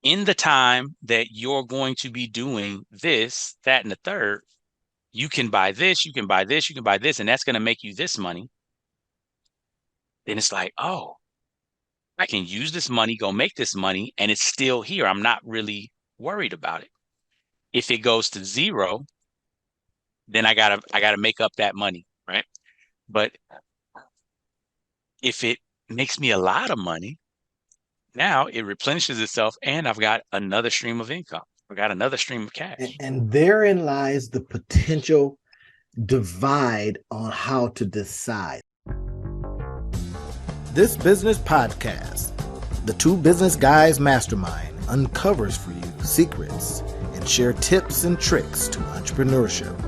in the time that you're going to be doing this, that, and the third, you can buy this, you can buy this, you can buy this, and that's going to make you this money. Then it's like, oh, I can use this money, go make this money, and it's still here. I'm not really worried about it. If it goes to zero, then I gotta make up that money, right? But if it makes me a lot of money, now it replenishes itself and I've got another stream of income. I've got another stream of cash. And therein lies the potential divide on how to decide. This business podcast, the Two Business Guys Mastermind, uncovers for you secrets and share tips and tricks to entrepreneurship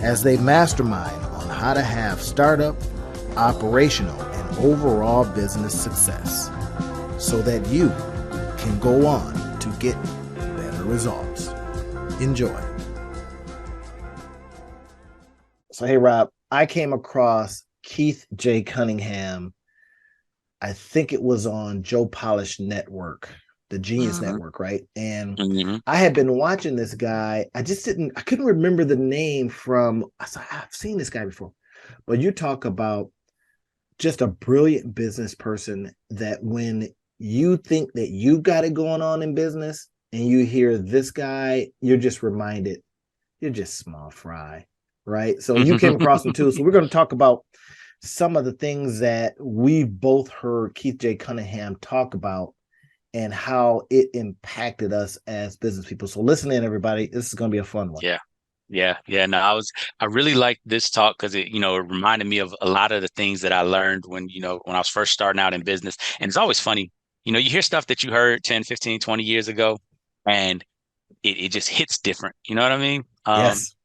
as they mastermind on how to have startup, operational, and overall business success so that you can go on to get better results. Enjoy. So, hey, Rob, I came across Keith J. Cunningham. I think it was on Joe Polish Network, the Genius Network, right? And I had been watching this guy. I couldn't remember the name from, I've seen this guy before, but you talk about just a brilliant business person that when you think that you got it going on in business and you hear this guy, you're just reminded, you're just small fry, right? So you came across him too. So we're going to talk about some of the things that we've both heard Keith J. Cunningham talk about and how it impacted us as business people. So listen in, everybody. This is going to be a fun one. Yeah. Yeah. No, I really liked this talk because it reminded me of a lot of the things that I learned when I was first starting out in business. And it's always funny, you hear stuff that you heard 10, 15, 20 years ago, and it just hits different. You know what I mean? Yes.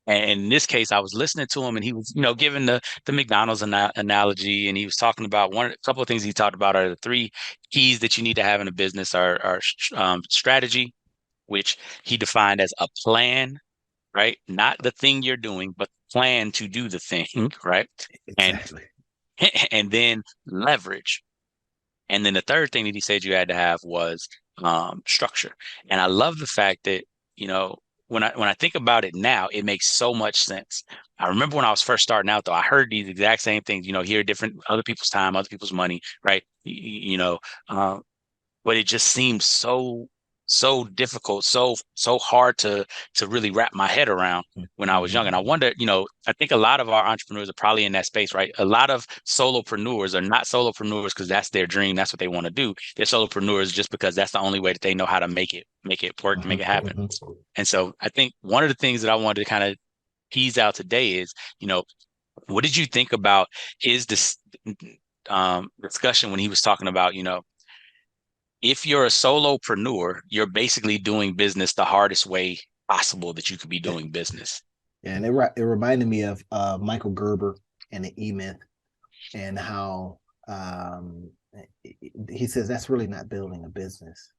And in this case, I was listening to him, and he was, giving the McDonald's analogy, and he was talking about a couple of things he talked about are the three keys that you need to have in a business are strategy, which he defined as a plan, right? Not the thing you're doing, but plan to do the thing, right? And Exactly. and then leverage. And then the third thing that he said you had to have was structure. And I love the fact that, when I think about it now, it makes so much sense. I remember when I was first starting out, though, I heard these exact same things, hear different other people's time, other people's money, right? But it just seems so difficult, so hard to really wrap my head around when I was young. And I wonder, I think a lot of our entrepreneurs are probably in that space, right? A lot of solopreneurs are not solopreneurs because that's their dream, that's what they want to do. They're solopreneurs just because that's the only way that they know how to make it work, make it happen. And so I think one of the things that I wanted to kind of tease out today is, what did you think about is this discussion when he was talking about, if you're a solopreneur, you're basically doing business the hardest way possible that you could be doing business. Yeah, and it reminded me of Michael Gerber and the E-Myth and how he says that's really not building a business,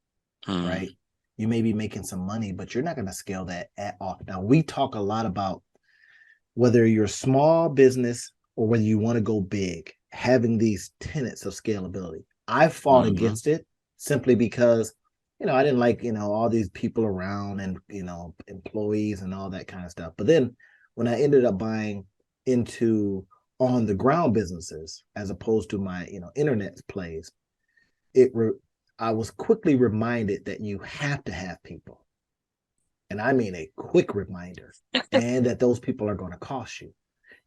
right? You may be making some money, but you're not going to scale that at all. Now, we talk a lot about whether you're a small business or whether you want to go big, having these tenets of scalability. I fought against it simply because, I didn't like, all these people around and, employees and all that kind of stuff. But then when I ended up buying into on the ground businesses, as opposed to my, internet plays, I was quickly reminded that you have to have people. And I mean a quick reminder, and that those people are going to cost you,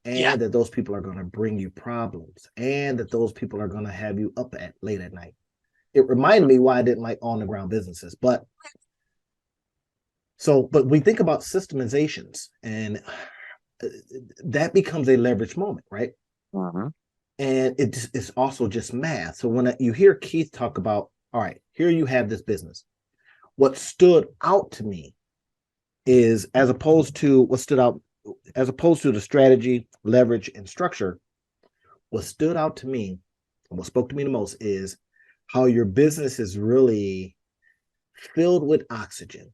and that those people are going to bring you problems, and that those people are going to have you up at late at night. It reminded me why I didn't like on the ground businesses. But we think about systemizations, and that becomes a leverage moment, right? And it's also just math. So when you hear Keith talk about, all right, here you have this business, what stood out to me is as opposed to the strategy, leverage, and structure, what stood out to me and what spoke to me the most is how your business is really filled with oxygen.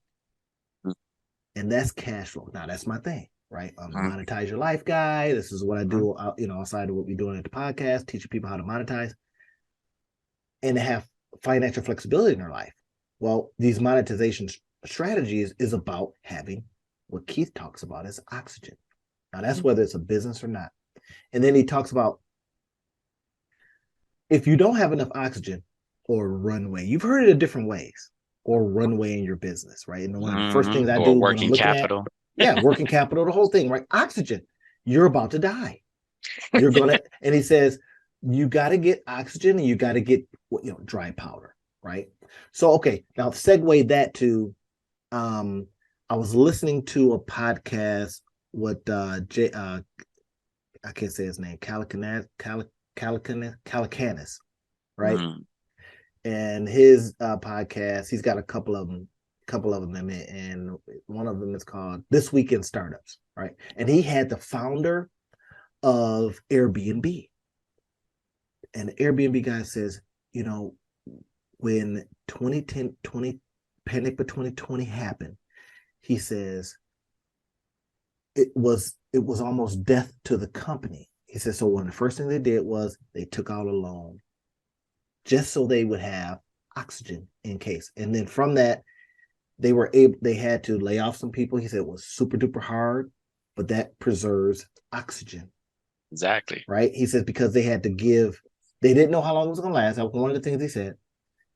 And that's cash flow. Now, that's my thing, right? I'm a monetize your life guy. This is what I do, outside of what we're doing at the podcast, teaching people how to monetize and to have financial flexibility in their life. Well, these monetization strategies is about having what Keith talks about is oxygen. Now, that's whether it's a business or not. And then he talks about if you don't have enough oxygen or runway, you've heard it in different ways, or runway in your business, right? And one of the first things I Or do when I'm working looking at, capital. yeah, working capital, the whole thing, right? Oxygen, you're about to die. You're gonna, and he says, you got to get oxygen and you got to get, dry powder, right? So, okay, now segue that to, I was listening to a podcast with I can't say his name, Calicanis, right? Mm, And his podcast, he's got a couple of them in it, and one of them is called This Week in Startups, right? And he had the founder of Airbnb, and the Airbnb guy says, when 2010 20 panic for 2020 happened, he says it was almost death to the company. He says so one of the first things they did was they took out a loan just so they would have oxygen in case. And then from that, they had to lay off some people. He said it was super duper hard, but that preserves oxygen. exactly. Right? He says because they didn't know how long it was gonna last. That was one of the things he said.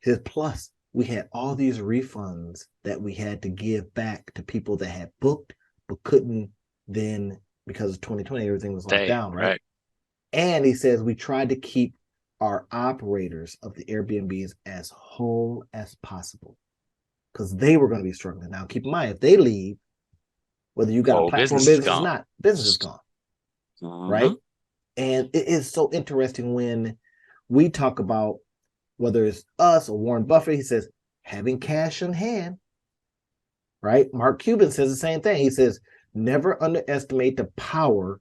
His plus we had all these refunds that we had to give back to people that had booked but couldn't then because of 2020, everything was locked down, right? Right. And he says we tried to keep our operators of the Airbnbs as whole as possible because they were going to be struggling. Now, keep in mind, if they leave, whether you got a Whole platform business is business or gone. not, business is gone, right? And it is so interesting when we talk about whether it's us or Warren Buffett, he says having cash in hand, right? Mark Cuban says the same thing. He says never underestimate the power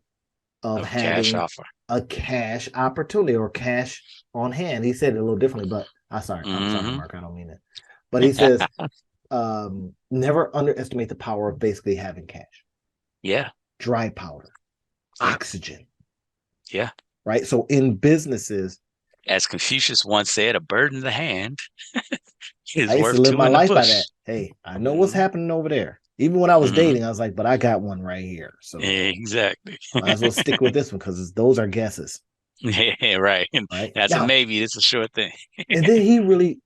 of Of cash having offer. a cash opportunity or cash on hand. He said it a little differently, but I'm sorry, Hmm. Mark, I don't mean it. But he says, never underestimate the power of basically having cash, Yeah. dry powder, Yeah. oxygen, Yeah. right? So in businesses, As Confucius once said, a bird in the hand I is used to worth live two my in the life by that. bush. Hey, I know what's Hmm. happening over there. Even when I was Hmm. dating, I was like, but I got one right here. So Exactly. might as well stick with this one because those are guesses, Yeah, right. right? That's a Now, maybe. It's a sure thing. and then he really,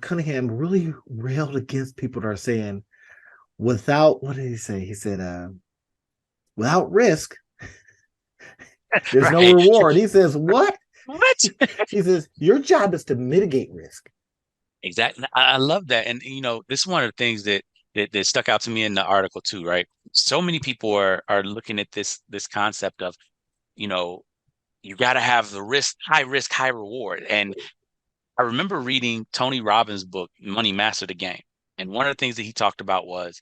Cunningham really railed against people that are saying, without, what did he say? He said, without risk, there's no Right. reward. He says, what? What? He says, your job is to mitigate risk. Exactly. I love that. And this is one of the things that stuck out to me in the article too, right? So many people are looking at this concept of, you know, you got to have the risk, high reward. And I remember reading Tony Robbins' book, Money Master the Game. And one of the things that he talked about was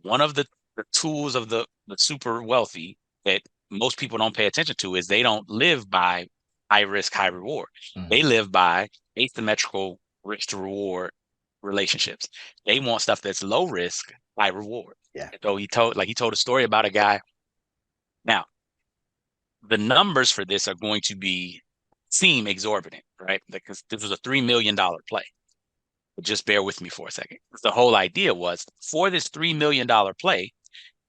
one of the tools of the super wealthy that most people don't pay attention to is they don't live by high risk, high reward. They Mm-hmm. live by asymmetrical risk to reward relationships. They want stuff that's low risk, high reward. Yeah. So he told a story about a guy. Now, the numbers for this are going to seem exorbitant, right? Because this was a $3 million play. But just bear with me for a second. The whole idea was for this $3 million play,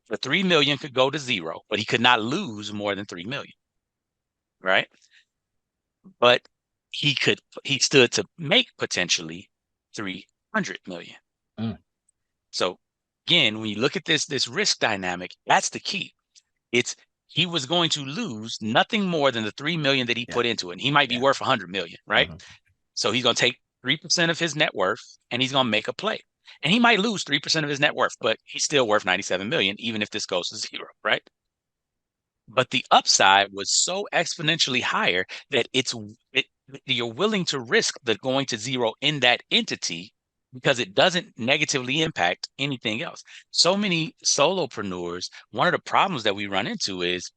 the 3 million could go to zero, but he could not lose more than 3 million, right? But he stood to make potentially 300 million. Mm. So again, when you look at this risk dynamic, that's the key. It's he was going to lose nothing more than the 3 million that he Yeah. put into it. He might be Yeah. worth 100 million, right? Mm-hmm. So he's going to take 3% of his net worth and he's going to make a play. And he might lose 3% of his net worth, but he's still worth 97 million, even if this goes to zero, right? But the upside was so exponentially higher that you're willing to risk the going to zero in that entity because it doesn't negatively impact anything else. So many solopreneurs, one of the problems that we run into is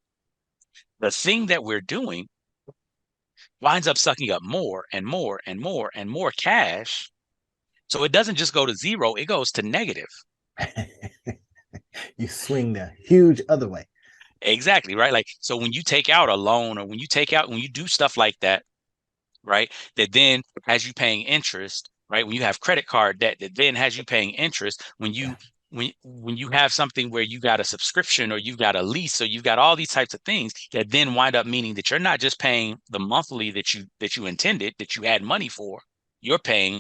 the thing that we're doing winds up sucking up more and more and more and more cash. So it doesn't just go to zero, it goes to negative. You swing the huge other way. Exactly, right? Like, so when you take out a loan or when you do stuff like that, right? That then as you paying interest, right? When you have credit card debt that then has you paying interest, Yeah. when you have something where you got a subscription or you've got a lease, so you've got all these types of things that then wind up meaning that you're not just paying the monthly that you intended, that you had money for, you're paying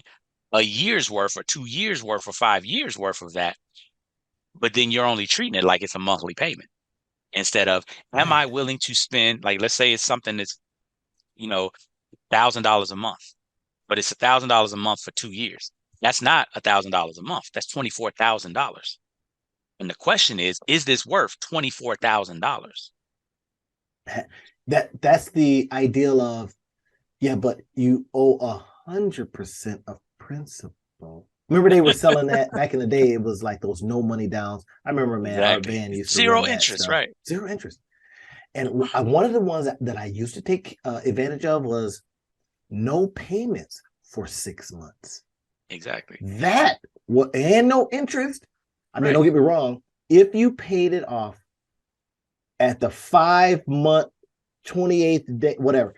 a year's worth or 2 years worth or 5 years worth of that, but then you're only treating it like it's a monthly payment instead of, am Man. I willing to spend, like, let's say it's something that's, $1,000 a month, but it's $1,000 a month for 2 years. That's not $1,000 a month. That's $24,000. And the question is this worth $24,000? That's the ideal of, yeah, but you owe 100% of principal. Remember they were selling that back in the day. It was like those no money downs. I remember, man, our Exactly. van used to run Zero that interest, stuff. right? Zero interest. And one of the ones that I used to take advantage of was no payments for 6 months. Exactly. That and no interest. I mean, Right. don't get me wrong. If you paid it off at the 5 month, 28th day, whatever,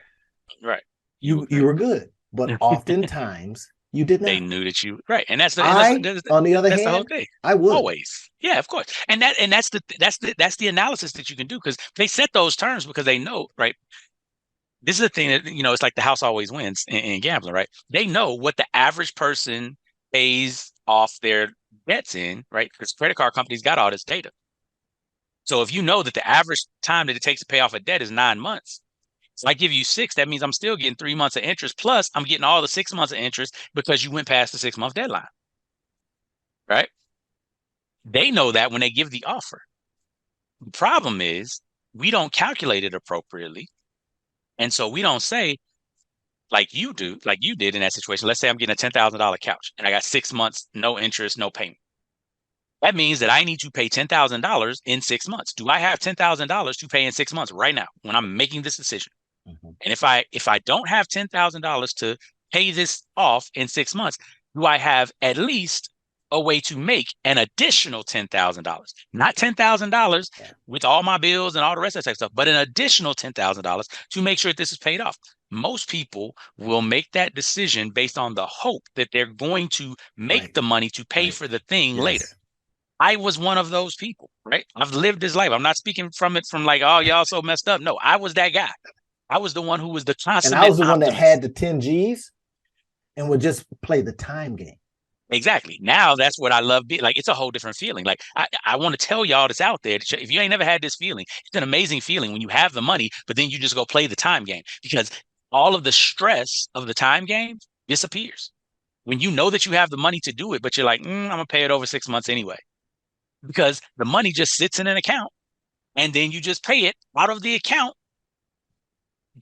Right. you were good. But oftentimes you did They not. knew that you right, and I, on the other that's the whole hand, thing. I would. Always, yeah, of course, and that's the analysis that you can do because they set those terms because they know, right? This is the thing that it's like the house always wins in gambling, right? They know what the average person pays off their debts in, right? Because credit card companies got all this data. So if you know that the average time that it takes to pay off a debt is 9 months, so I give you six, that means I'm still getting 3 months of interest. Plus, I'm getting all the 6 months of interest because you went past the 6 month deadline, right? They know that when they give the offer. The problem is we don't calculate it appropriately. And so we don't say, like you did in that situation. Let's say I'm getting a $10,000 couch and I got 6 months, no interest, no payment. That means that I need to pay $10,000 in 6 months. Do I have $10,000 to pay in 6 months right now when I'm making this decision? Mm-hmm. And if I don't have $10,000 to pay this off in 6 months, do I have at least a way to make an additional $10,000? Not $10,000 Yeah. with all my bills and all the rest of that type of stuff, but an additional $10,000 to make sure that this is paid off. Most people will make that decision based on the hope that they're going to make Right. the money to pay Right. for the thing later. Yes. I was one of those people, right? I've lived this life. I'm not speaking from it from like, oh, y'all so messed up. No, I was that guy. I was the one who was the And I consummate was the one that optimist. had the 10 G's and would just play the time game. Exactly. Now that's what I love. Like it's a whole different feeling. Like I want to tell y'all that's out there. If you ain't never had this feeling, it's an amazing feeling when you have the money, but then you just go play the time game because all of the stress of the time game disappears. When you know that you have the money to do it, but you're like, I'm gonna pay it over 6 months anyway, because the money just sits in an account and then you just pay it out of the account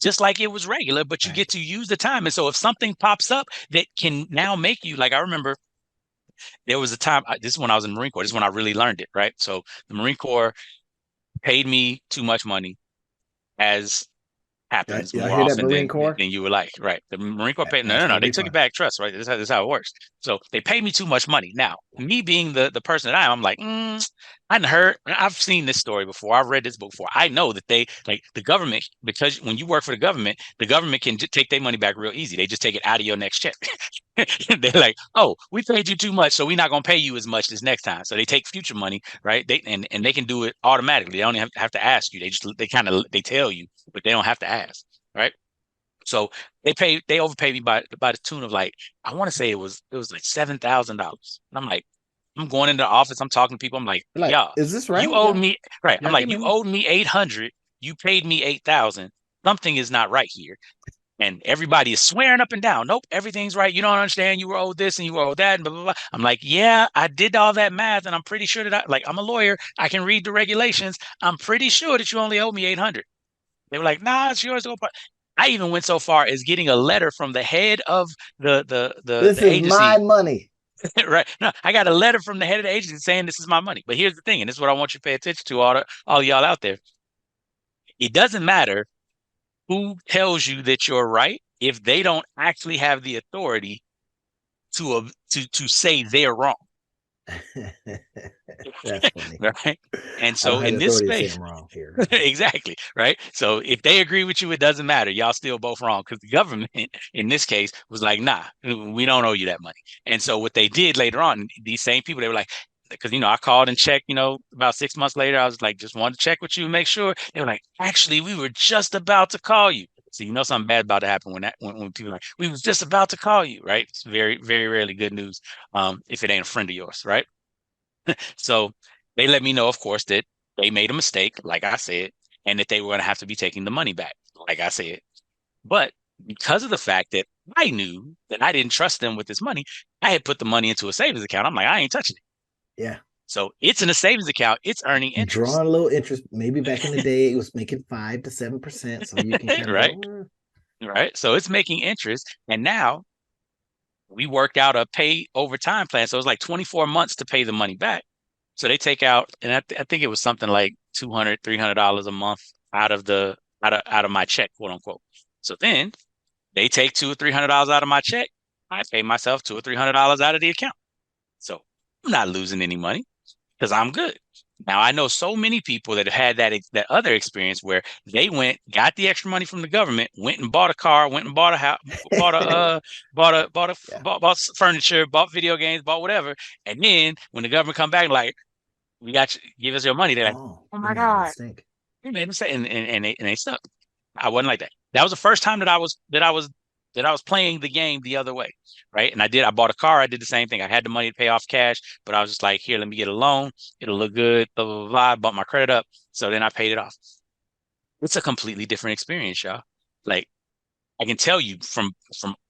just like it was regular, but you Right. get to use the time. And so if something pops up that can now make you, like I remember there was a time, this is when I was in the Marine Corps, this is when I really learned it, right? So the Marine Corps paid me too much money, as happens Y'all more hear that, often Marine than Corps? than you would like, right? The Marine Corps paid, That's no, gonna they be took it fun. back, trust, right? This is how it works. So they paid me too much money. Now, me being the person that I am, I'm like, I've seen this story before. I've read this book before. I know that they, like the government, because when you work for the government can take their money back real easy. They just take it out of your next check. They're like, oh, we paid you too much, so we're not gonna pay you as much this next time. So they take future money, right? And they can do it automatically. They don't have to ask you. They tell you, but they don't have to ask, right? So they overpaid me by the tune of like, I want to say it was like $7,000. And I'm like, I'm going into the office, I'm talking to people, I'm like, You're like, y'all, is this you right? owed Yeah. me, right? I'm Y'all like, getting you it right? owed me 800, you paid me 8,000. Something is not right here. And everybody is swearing up and down. Nope, everything's right. You don't understand. You were owed this and you were owed that, and blah, blah, blah. I'm like, yeah, I did all that math, and I'm pretty sure that I'm a lawyer. I can read the regulations. I'm pretty sure that you only owe me 800. They were like, nah, it's yours to go. I even went so far as getting a letter from the head of This the is my agency. money. Right? No, I got a letter from the head of the agency saying this is my money. But here's the thing, and this is what I want you to pay attention to, all y'all out there. It doesn't matter who tells you that you're right if they don't actually have the authority to say they're wrong. That's funny. Right? And I don't so have in the this authority to say space, I'm wrong here. exactly, right? So if they agree with you, it doesn't matter. Y'all still both wrong because the government in this case was like, nah, we don't owe you that money. And so what they did later on, these same people, they were like, because I called and checked, about 6 months later, I was like, just wanted to check with you and make sure. They were like, actually, we were just about to call you. So something bad about to happen when people are like, we was just about to call you, right? It's very, very rarely good news, if it ain't a friend of yours, right? So they let me know, of course, that they made a mistake, like I said, and that they were going to have to be taking the money back, like I said. But because of the fact that I knew that I didn't trust them with this money, I had put the money into a savings account. I'm like, I ain't touching it. Yeah. So it's in a savings account. It's earning interest, Drawing a little interest. Maybe back in the day it was making 5 to 7%. So you can kind of right? go, Right. So it's making interest. And now we worked out a pay over time plan. So it's like 24 months to pay the money back. So they take out, and I think it was something like $200, $300 a month out of out of my check, quote unquote. So then they take $200 or $300 out of my check. I pay myself $200 or $300 out of the account. So I'm not losing any money because I'm good. Now I know so many people that have had that other experience where they got the extra money from the government, went and bought a car, went and bought a house, bought a yeah. bought furniture, bought video games, bought whatever, and then when the government come back like we got you, give us your money, they're like, Oh, oh we my made a god, mistake. we made a mistake, and they stuck. I wasn't like that. That was the first time that I was playing the game the other way, right? And I bought a car. I did the same thing. I had the money to pay off cash, but I was just like, here, let me get a loan. It'll look good. Blah blah blah. Blah. Bump my credit up. So then I paid it off. It's a completely different experience, y'all. Like I can tell you from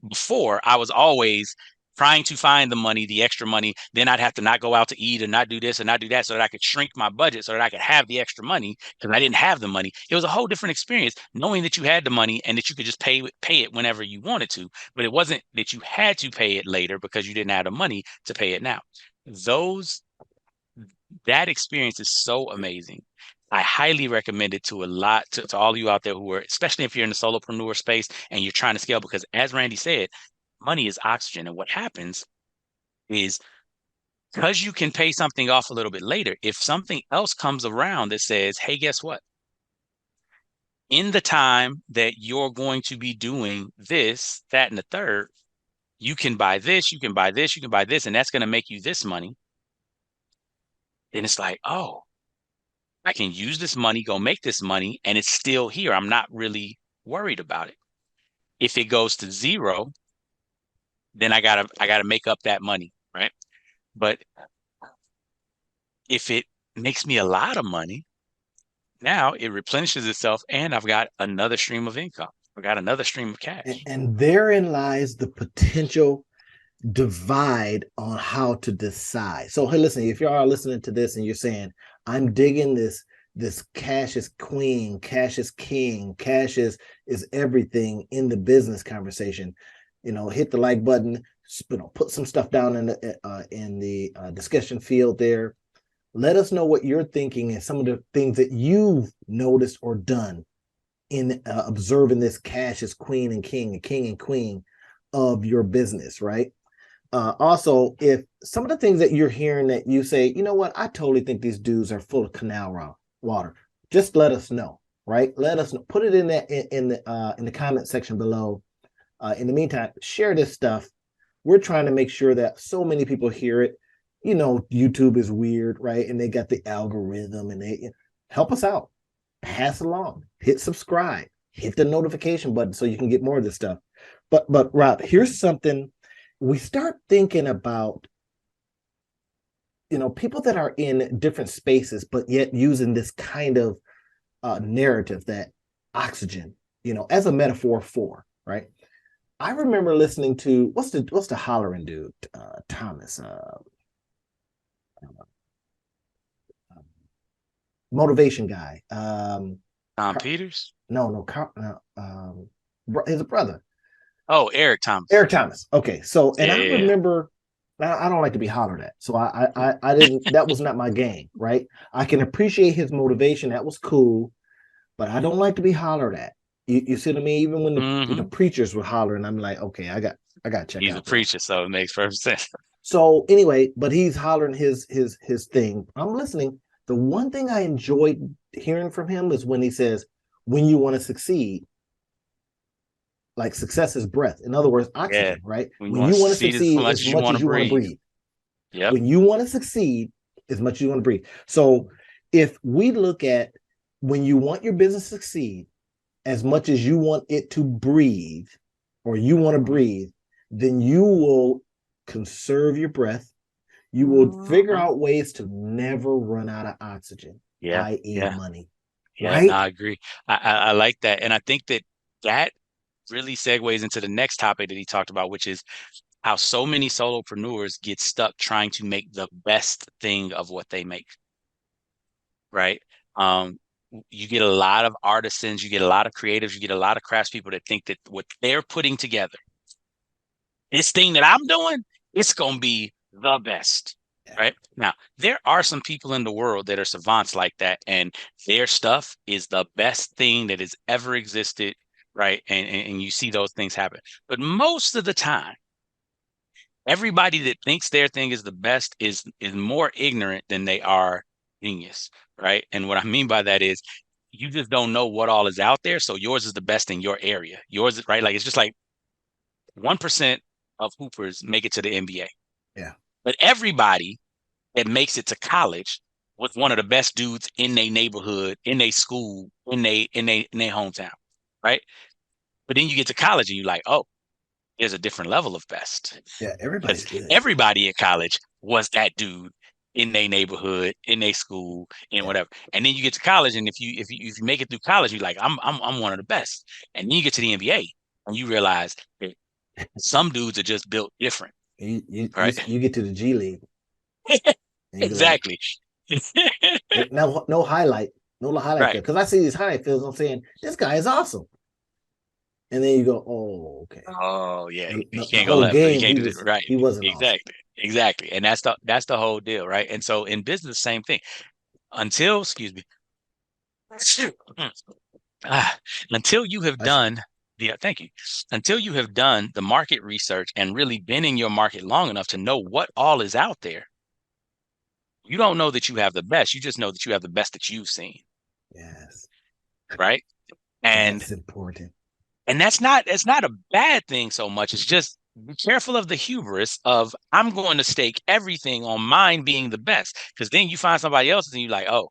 before, I was always trying to find the money, the extra money. Then I'd have to not go out to eat and not do this and not do that so that I could shrink my budget so that I could have the extra money because I didn't have the money. It was a whole different experience knowing that you had the money and that you could just pay it whenever you wanted to. But it wasn't that you had to pay it later because you didn't have the money to pay it now. Those that experience is so amazing. I highly recommend it to all of you out there who are, especially if you're in the solopreneur space and you're trying to scale, because as Randy said, money is oxygen. And what happens is because you can pay something off a little bit later, if something else comes around that says, hey, guess what? In the time that you're going to be doing this, that, and the third, you can buy this, you can buy this, you can buy this, and that's going to make you this money. Then it's like, oh, I can use this money, go make this money, and it's still here. I'm not really worried about it. If it goes to zero, then I gotta make up that money, right? But if it makes me a lot of money, now it replenishes itself and I've got another stream of income. I've got another stream of cash. And therein lies the potential divide on how to decide. So hey, listen, if you are listening to this and you're saying, I'm digging this cash is queen, cash is king, cash is everything in the business conversation, hit the like button, put some stuff down in the discussion field there. Let us know what you're thinking and some of the things that you've noticed or done in observing this cash is queen and king and queen of your business, right? Also, if some of the things that you're hearing that you say, you know what, I totally think these dudes are full of canal water, just let us know, right? Let us know. Put it in that in the comment section below. In the meantime, share this stuff. We're trying to make sure that so many people hear it. YouTube is weird, right? And they got the algorithm, and they help us out. Pass along, hit subscribe, hit the notification button so you can get more of this stuff. But Rob, here's something we start thinking about, people that are in different spaces, but yet using this kind of narrative that oxygen, as a metaphor for, right? I remember listening to what's the hollering dude, Thomas, motivation guy. Tom Peters? No, his brother. Oh, Eric Thomas. Eric Thomas. Okay, so and I Yeah. remember, I don't like to be hollered at, so I didn't. That was not my game, right? I can appreciate his motivation. That was cool, but I don't like to be hollered at. You see what I mean? Even when the Hmm. preachers were hollering, I'm like, okay, I got to check He's a out, bro. preacher, so it makes perfect sense. So anyway, but he's hollering his thing. I'm listening. The one thing I enjoyed hearing from him is when he says, when you want to succeed, like success is breath. In other words, Yeah. oxygen, right? When you When want you to want to succeed as succeed much as as you much want as to you want to breathe. breathe. Yep. When you want to succeed as much as you want to breathe. So if we look at when you want your business to succeed as much as you want it to breathe, or you want to breathe, then you will conserve your breath. You will figure Mhm. out ways to never run out of oxygen, Yeah. i.e., Yeah. money, Yeah. No, right? I agree. I like that. And I think that that really segues into the next topic that he talked about, which is how so many solopreneurs get stuck trying to make the best thing of what they make, right? Um, you get a lot of artisans, you get a lot of creatives, you get a lot of craftspeople that think that what they're putting together, this thing that I'm doing, it's gonna be the best. Yeah. Right now, there are some people in the world that are savants like that, and their stuff is the best thing that has ever existed, right? And you see those things happen. But most of the time, everybody that thinks their thing is the best is more ignorant than they are genius, right? And what I mean by that is you just don't know what all is out there. So yours is the best in your area. Yours is right. Like it's just like 1% of hoopers make it to the NBA. Yeah. But everybody that makes it to college was one of the best dudes in their neighborhood, in their school, in their hometown. Right. But then you get to college and you're like, oh, there's a different level of best. Yeah. Because Everybody's good. everybody in college was that dude in their neighborhood, in their school, and Yeah. whatever. And then you get to college, and if you make it through college, you're like, I'm one of the best. And then you get to the NBA, and you realize that some dudes are just built different, right? You get to the G League and you be like, Exactly. no highlight, no highlight Right. film. Because I see these highlight films, I'm saying, this guy is awesome. And then you go, oh, okay. Oh yeah, you The can't go whole left. You game, can't do that. Right. he wasn't awesome. Exactly. Exactly. And that's the whole deal, right? And so in business, same thing. Until, excuse me, Ah, until you have Bless you. done thank you. Until you have done the market research and really been in your market long enough to know what all is out there, you don't know that you have the best. You just know that you have the best that you've seen, Yes. right? And That's important. and that's not a bad thing so much. It's just be careful of the hubris of I'm going to stake everything on mine being the best. Because then you find somebody else and you're like, oh,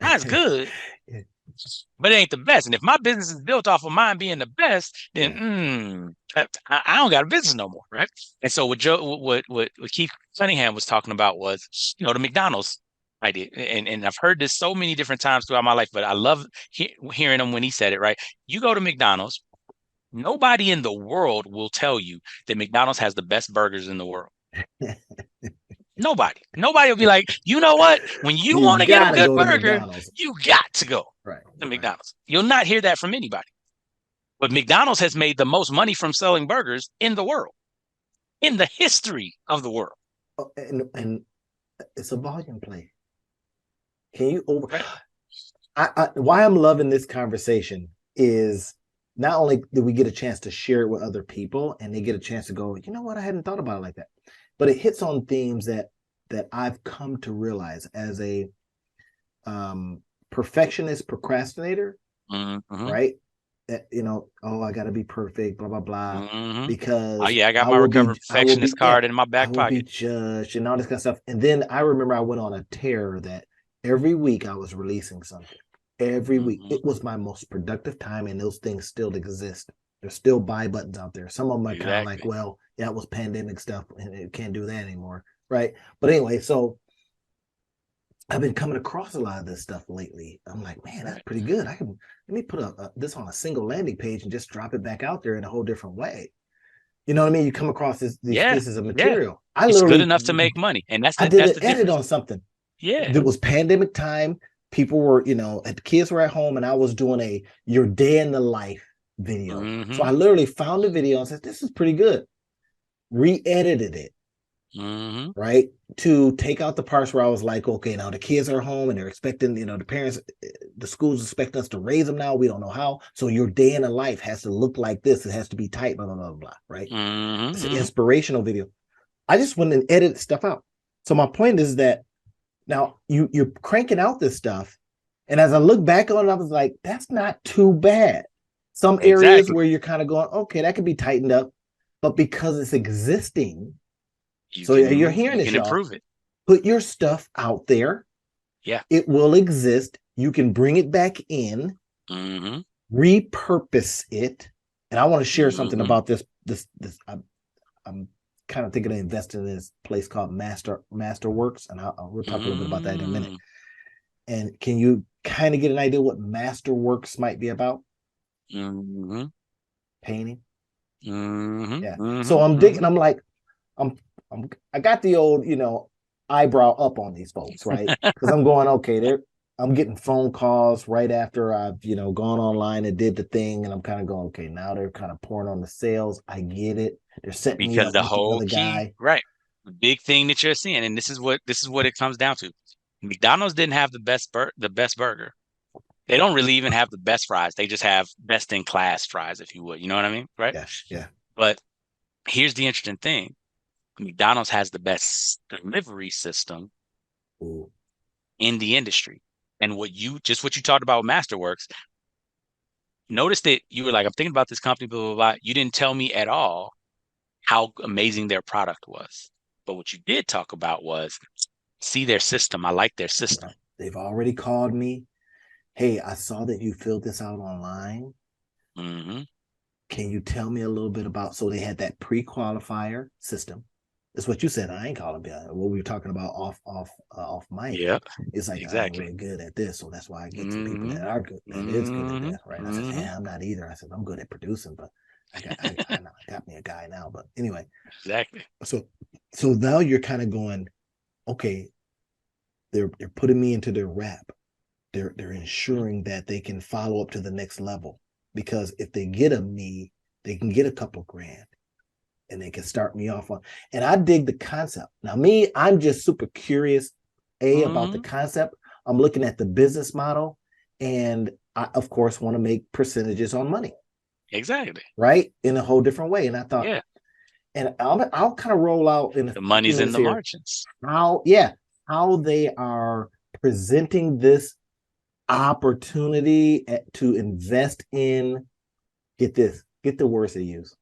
that's good. Yeah. But it ain't the best. And if my business is built off of mine being the best, then Yeah. I don't got a business no more, right? And so what Keith Cunningham was talking about was, the McDonald's idea, and I've heard this so many different times throughout my life, but I love hearing him when he said it. Right? You go to McDonald's, nobody in the world will tell you that McDonald's has the best burgers in the world. Nobody will be like, you know what? When you You want to get a gotta good go to burger, McDonald's. you got to go Right. to Right. McDonald's. You'll not hear that from anybody. But McDonald's has made the most money from selling burgers in the world, in the history of the world. Oh, and it's a volume play. Can you over? Right? Why I'm loving this conversation is not only did we get a chance to share it with other people and they get a chance to go, you know what, I hadn't thought about it like that, but it hits on themes that I've come to realize as a perfectionist procrastinator, Mm-hmm. right? That, oh, I got to be perfect, blah blah blah, Mm-hmm. Oh because yeah, I got my recovered perfectionist yeah, card in my I back will be pocket. judged and all this kind of stuff. And then I remember I went on a tear that every week I was releasing something. Every week Mm-hmm. it was my most productive time, and those things still exist. There's still buy buttons out there. Some of them are kind of like, Exactly. well, yeah, it was pandemic stuff and it can't do that anymore, right? But anyway, so I've been coming across a lot of this stuff lately. I'm like, man, that's Right. pretty good. Let me put this on a single landing page and just drop it back out there in a whole different way. You know what I mean? You come across these Yeah. pieces of Yeah. material. I It's good literally, enough to make money, and that's I the did that's an the edit difference. on something. Yeah. It was pandemic time. People were, the kids were at home, and I was doing your day in the life video. So Mm-hmm. I literally found the video and said, this is pretty good. Re-edited it, Mm-hmm. right? To take out the parts where I was like, okay, now the kids are home and they're expecting, the parents, the school's expecting us to raise them now. We don't know how. So your day in the life has to look like this. It has to be tight, blah, blah, blah, blah, right? It's an Mm-hmm. inspirational video. I just went and edited stuff out. So my point is that now you're cranking out this stuff, and as I look back on it, I was like, that's not too bad. Some areas Exactly. where you're kind of going, okay, that could be tightened up, but because it's existing, so you're hearing You this, can y'all. improve it. Put your stuff out there. Yeah. It will exist. You can bring it back in, Mm-hmm. repurpose it. And I want to share something Mm-hmm. about this. I'm kind of thinking of investing in this place called Masterworks, and we'll talk a little bit about that in a minute. Mm-hmm. And can you kind of get an idea what Masterworks might be about? Mm-hmm. Painting. Mm-hmm. Yeah. So I'm Mm-hmm. digging. I'm like, I'm, I got the old, eyebrow up on these folks, right? Because I'm going, okay, I'm getting phone calls right after I've, gone online and did the thing, and I'm kind of going, okay, now they're kind of pouring on the sales. I get it. They're setting me Because up the with whole another key, guy. right? The big thing that you're seeing, and this is what it comes down to. McDonald's didn't have the best burger. They don't really even have the best fries. They just have best in class fries, if you would. You know what I mean? Right? Yeah, yeah. But here's the interesting thing. McDonald's has the best delivery system Ooh, in the industry. And what you talked about with Masterworks, notice that you were like, I'm thinking about this company, blah, blah, blah. You didn't tell me at all how amazing their product was. But what you did talk about was see their system. I like their system. yeah. They've already called me. Hey, I saw that you filled this out online. Hmm. Can you tell me a little bit about? So they had that pre-qualifier system. That's what you said. I ain't calling it. What we were talking about off mic. Yep, It's like I ain't exactly. really good at this, so that's why I get some people Hmm. that are good, that is good at Hmm. that, right? And I said, Hmm. I'm not either. I said I'm good at producing, but I got me a guy now. But anyway, Exactly. so now you're kind of going, okay, they're putting me into their wrap. They're ensuring that they can follow up to the next level, because if they get a me, they can get a couple grand and they can start me off on. And I dig the concept. Now, me, I'm just super curious, about the Hmm. concept. I'm looking at the business model, and I, of course, want to make percentages on money, Exactly. right? In a whole different way. And I thought, Yeah. and I'll kind of roll out in a The few money's in minutes the here margins. how they are presenting this opportunity to invest in, get the words they use,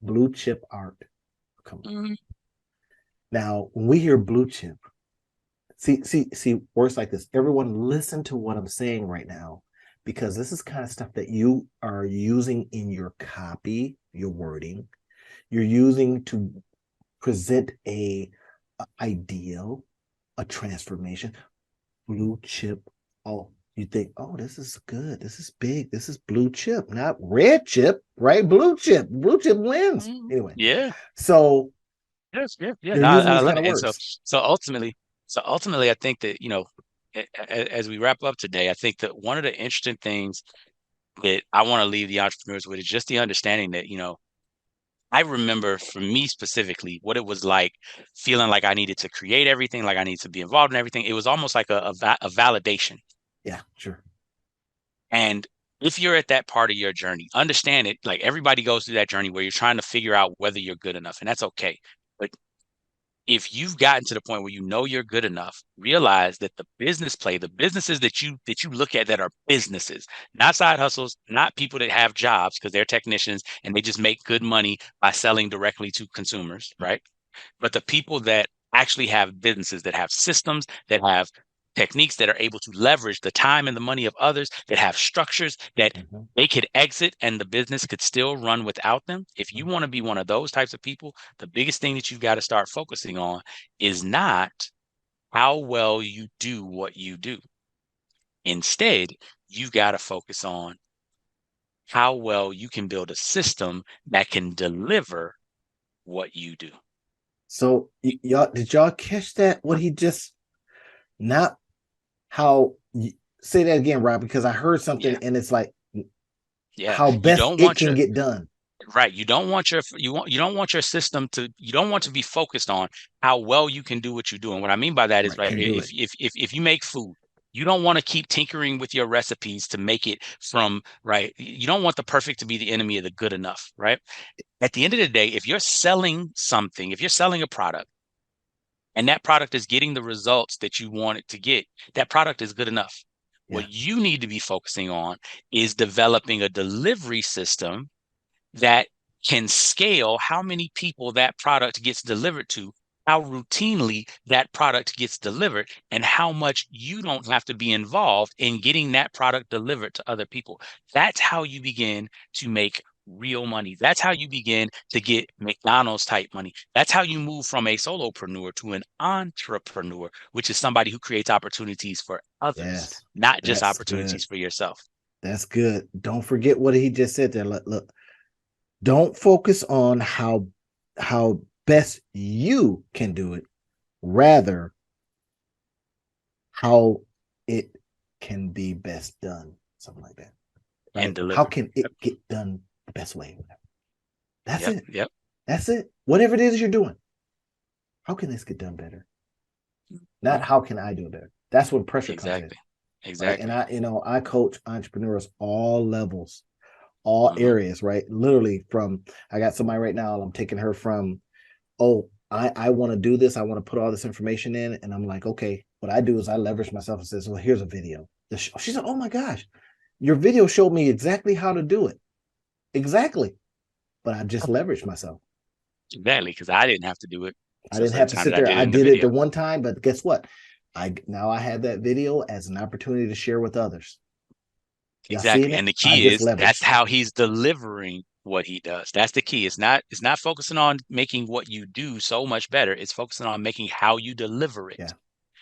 blue chip art. Come on. Mhm. Now, when we hear blue chip, see words like this. Everyone listen to what I'm saying right now, because this is kind of stuff that you are using in your copy, your wording. You're using to present a ideal, a transformation. Blue chip. Oh, you think, oh, this is good. This is big. This is blue chip, not red chip, right? Blue chip. Blue chip wins. Mhm. Anyway, Yeah. so Yes. Yeah. Yeah. they're No, using I these love kind it. of And so, words. so ultimately, I think that, as we wrap up today, I think that one of the interesting things that I want to leave the entrepreneurs with is just the understanding that, I remember for me specifically what it was like feeling like I needed to create everything, like I needed to be involved in everything. It was almost like a validation. Yeah, sure. And if you're at that part of your journey, understand it. Like everybody goes through that journey where you're trying to figure out whether you're good enough, and that's okay. But if you've gotten to the point where you know you're good enough, realize that the businesses that you look at that are businesses, not side hustles, not people that have jobs because they're technicians and they just make good money by selling directly to consumers, right? But the people that actually have businesses that have systems, that have techniques that are able to leverage the time and the money of others, that have structures that Mhm. they could exit and the business could still run without them. If you want to be one of those types of people, the biggest thing that you've got to start focusing on is not how well you do what you do. Instead, you've got to focus on how well you can build a system that can deliver what you do. So y'all, did y'all catch that? What he just, not how, say that again, Rob, because I heard something Yeah. and it's like Yeah. how You best don't it want can your get done. Right. You don't want your system to you don't want to be focused on how well you can do what you do. And what I mean by that is Right, right, can do it. if you make food, You don't want to keep tinkering with your recipes to make it from right. You don't want the perfect to be the enemy of the good enough, right? At the end of the day, if you're selling something, if you're selling a product and that product is getting the results that you want it to get, that product is good enough. Yeah. What you need to be focusing on is developing a delivery system that can scale how many people that product gets delivered to, how routinely that product gets delivered, and how much you don't have to be involved in getting that product delivered to other people. That's how you begin to make real money. That's how you begin to get McDonald's type money. That's how you move from a solopreneur to an entrepreneur, which is somebody who creates opportunities for others, Yes. not just That's good. opportunities for yourself. That's good. Don't forget what he just said there. Look, don't focus on how best you can do it, rather how it can be best done, something like that. And Right? How deliver. can it get done the best way? That's Yep. it. Yep. That's it. Whatever it is you're doing, how can this get done better? Not Right. how can I do it better? That's when pressure comes in. Exactly. Right. And Exactly. I coach entrepreneurs all levels, all Hmm. areas, right? Literally from, I got somebody right now, I'm taking her from, oh, I want to do this. I want to put all this information in. And I'm like, okay, what I do is I leverage myself and says, well, here's a video. She said, oh my gosh, your video showed me exactly how to do it. Exactly. But I just leveraged myself. Exactly. Because I didn't have to do it I since didn't the have to time sit that I there. did it I in the did it video. the one time, but guess what? I have that video as an opportunity to share with others. Y'all seeing Exactly. it? And the I key just is that's leveraged. how he's delivering what he does. That's the key. It's not focusing on making what you do so much better. It's focusing on making how you deliver it. Yeah,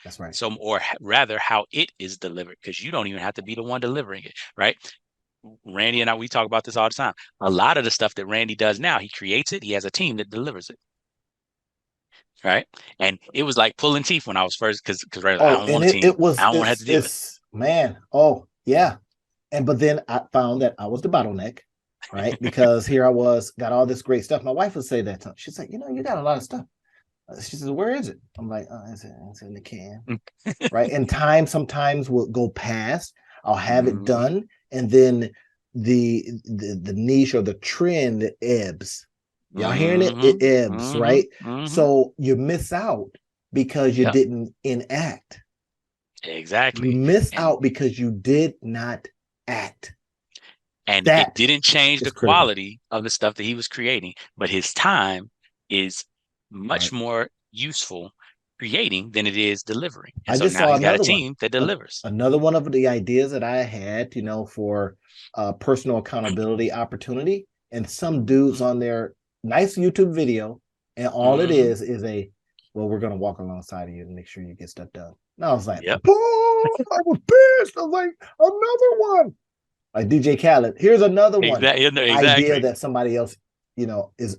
that's right. So, or rather, how it is delivered, because you don't even have to be the one delivering it, right? Randy and I, we talk about this all the time. A lot of the stuff that Randy does now, he creates it. He has a team that delivers it, right? And it was like pulling teeth when I was first, because I Oh, don't and want a team. it was I don't want to have to do it. it's man. Oh yeah, and but then I found that I was the bottleneck, right? Because here I was, got all this great stuff. My wife would say that to me. She's like, you got a lot of stuff. She says, where is it? I'm like, oh, it's in the can, right? And time sometimes will go past. I'll have it Hmm. done, and then the niche or the trend ebbs. Y'all hearing it? It Hmm. ebbs, Hmm. right? Hmm. So you miss out because you Yep, didn't enact. You exactly. miss And out because you did not act. and it That didn't change is the critical, quality of the stuff that he was creating, but his time is much right? more useful creating than it is delivering. And I so just now saw he's got a another one. team that delivers. Another one of the ideas that I had, for personal accountability opportunity, and some dudes Hmm. on their nice YouTube video, and all it Hmm. is a, well, we're gonna walk alongside of you and make sure you get stuff done. And I was like, Yep. oh, I was pissed. I was like, another one. Like DJ Khaled, here's another one Exactly. idea Exactly. that somebody else, is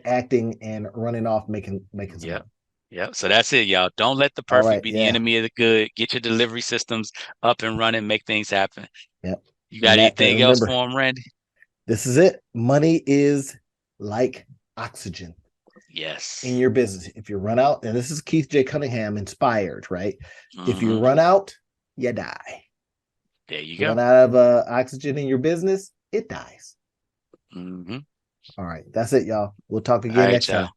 acting and running off, making some Yep. money. Yep. So that's it, y'all. Don't let the All perfect right, be the yeah, enemy of the good. Get your delivery systems up and running, make things happen. yep. You And got that anything else remember, for him, Randy? this is it. Money is like oxygen in Yes. your business. If you run out, and this is Keith J. Cunningham inspired, right? If you Hmm. run out, you die. There you Run go. out of oxygen in your business, it dies. Hmm. All right, that's it, y'all. We'll talk All again right, next y'all. time.